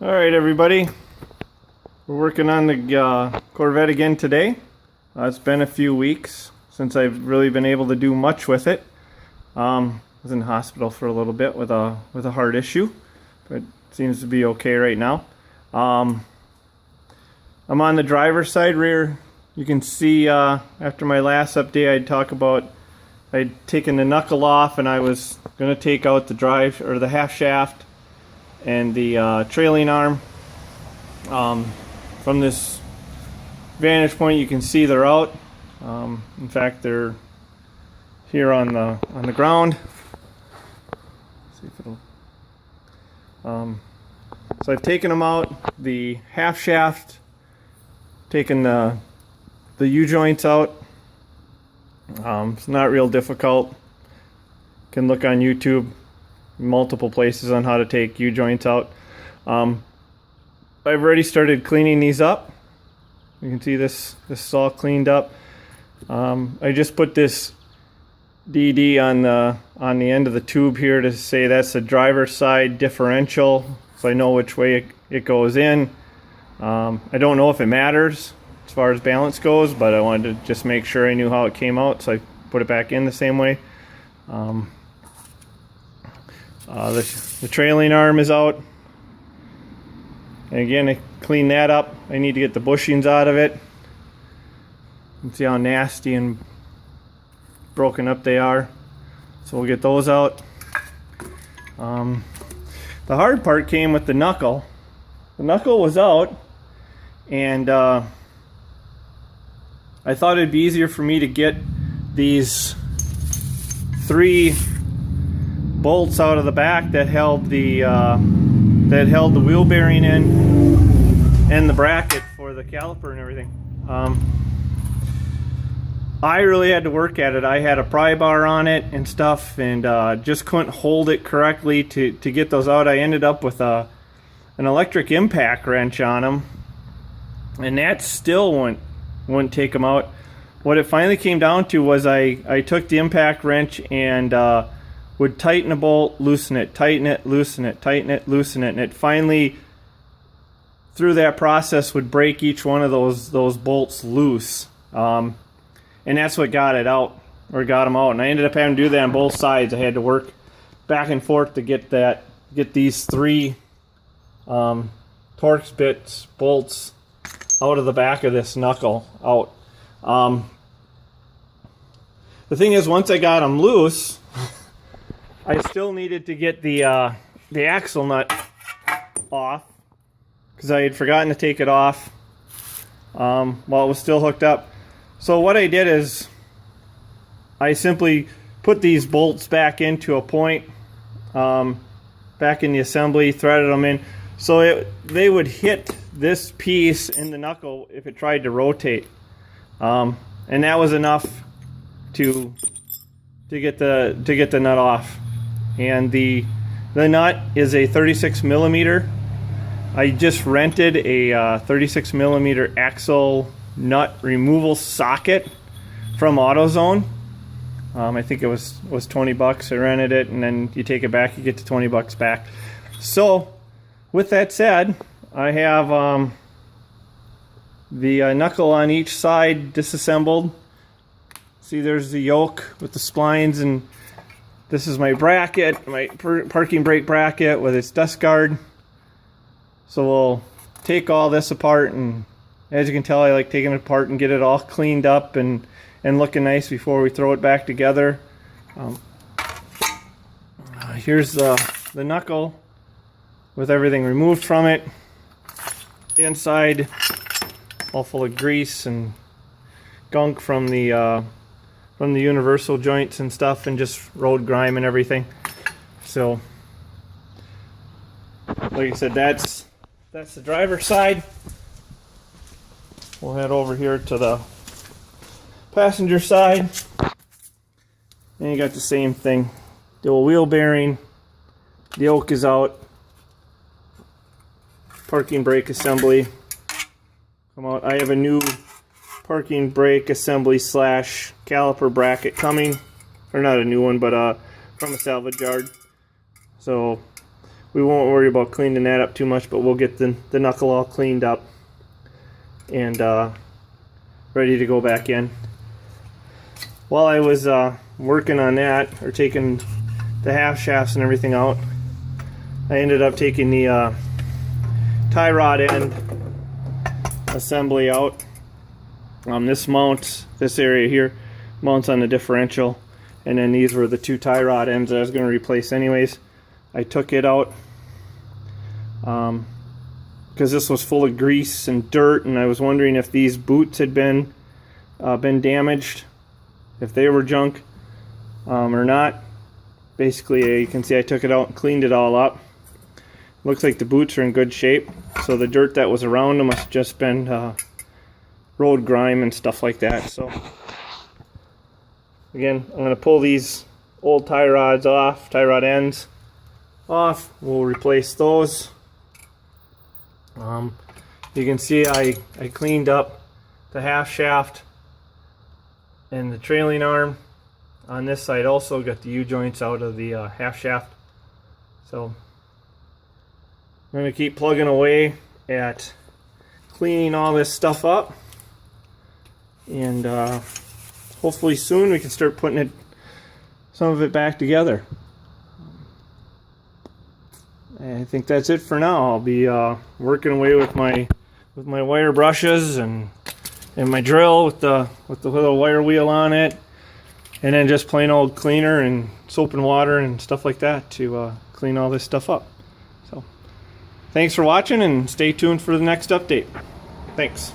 Alright everybody, we're working on the Corvette again today. It's been a few weeks since I've really been able to do much with it. I was in the hospital for a little bit with a heart issue, but it seems to be okay right now. I'm on the driver's side rear. You can see after my last update I'd talk about I'd taken the knuckle off and I was going to take out the drive or the half shaft and the trailing arm. From this vantage point you can see they're out. In fact, they're here on the ground. Let's see if it'll, so I've taken them out, the half shaft, taken the U-joints out. It's not real difficult. You can look on YouTube, multiple places on how to take U-joints out. I've already started cleaning these up. You can see this is all cleaned up. I just put this DD on the end of the tube here to say that's the driver's side differential, so I know which way it goes in. I don't know if it matters as far as balance goes, but I wanted to just make sure I knew how it came out, so I put it back in the same way. The trailing arm is out. And again, I clean that up. I need to get the bushings out of it. You can see how nasty and broken up they are. So we'll get those out. The hard part came with the knuckle. The knuckle was out, and I thought it'd be easier for me to get these 3 bolts out of the back that held the wheel bearing in and the bracket for the caliper and everything. I really had to work at it. I had a pry bar on it and stuff, and just couldn't hold it correctly to get those out. I ended up with an electric impact wrench on them, and that still wouldn't take them out. What it finally came down to was I took the impact wrench and would tighten a bolt, loosen it, tighten it, loosen it, tighten it, loosen it, and it finally, through that process, would break each one of those bolts loose. And that's what got it out, or got them out. And I ended up having to do that on both sides. I had to work back and forth to get these 3 Torx bits, bolts out of the back of this knuckle out. The thing is, once I got them loose, I still needed to get the axle nut off, because I had forgotten to take it off while it was still hooked up. So what I did is I simply put these bolts back into a point, back in the assembly, threaded them in, so they would hit this piece in the knuckle if it tried to rotate, and that was enough to get the nut off. And the nut is a 36 millimeter. I just rented a 36 millimeter axle nut removal socket from AutoZone. I think it was 20 bucks. I rented it, and then you take it back, you get the 20 bucks back. So with that said, I have the knuckle on each side disassembled. See, there's the yoke with the splines, and this is my bracket, my parking brake bracket with its dust guard. So we'll take all this apart, and as you can tell, I like taking it apart and get it all cleaned up and looking nice before we throw it back together. Here's the knuckle with everything removed from it. Inside, all full of grease and gunk from the universal joints and stuff, and just road grime and everything. So, like I said, that's the driver's side. We'll head over here to the passenger side, and you got the same thing. Dual wheel bearing, the yoke is out, parking brake assembly come out. I have a new parking brake assembly / caliper bracket coming, or not a new one, but from a salvage yard. So we won't worry about cleaning that up too much, but we'll get the knuckle all cleaned up and ready to go back in. While I was working on that, or taking the half shafts and everything out, I ended up taking the tie rod end assembly out. This mounts, this area here mounts on the differential, and then these were the two tie rod ends that I was going to replace anyways. I took it out because this was full of grease and dirt, and I was wondering if these boots had been damaged, if they were junk or not. Basically, you can see I took it out and cleaned it all up. Looks like the boots are in good shape, so the dirt that was around them must have just been road grime and stuff like that. So again, I'm going to pull these old tie rods off, tie rod ends off. We'll replace those. You can see I cleaned up the half shaft and the trailing arm. On this side also got the U-joints out of the half shaft. So I'm going to keep plugging away at cleaning all this stuff up, and hopefully soon we can start putting some of it back together. I think that's it for now. I'll be working away with my wire brushes and my drill with the little wire wheel on it, and then just plain old cleaner and soap and water and stuff like that to clean all this stuff up. So thanks for watching, and stay tuned for the next update. Thanks.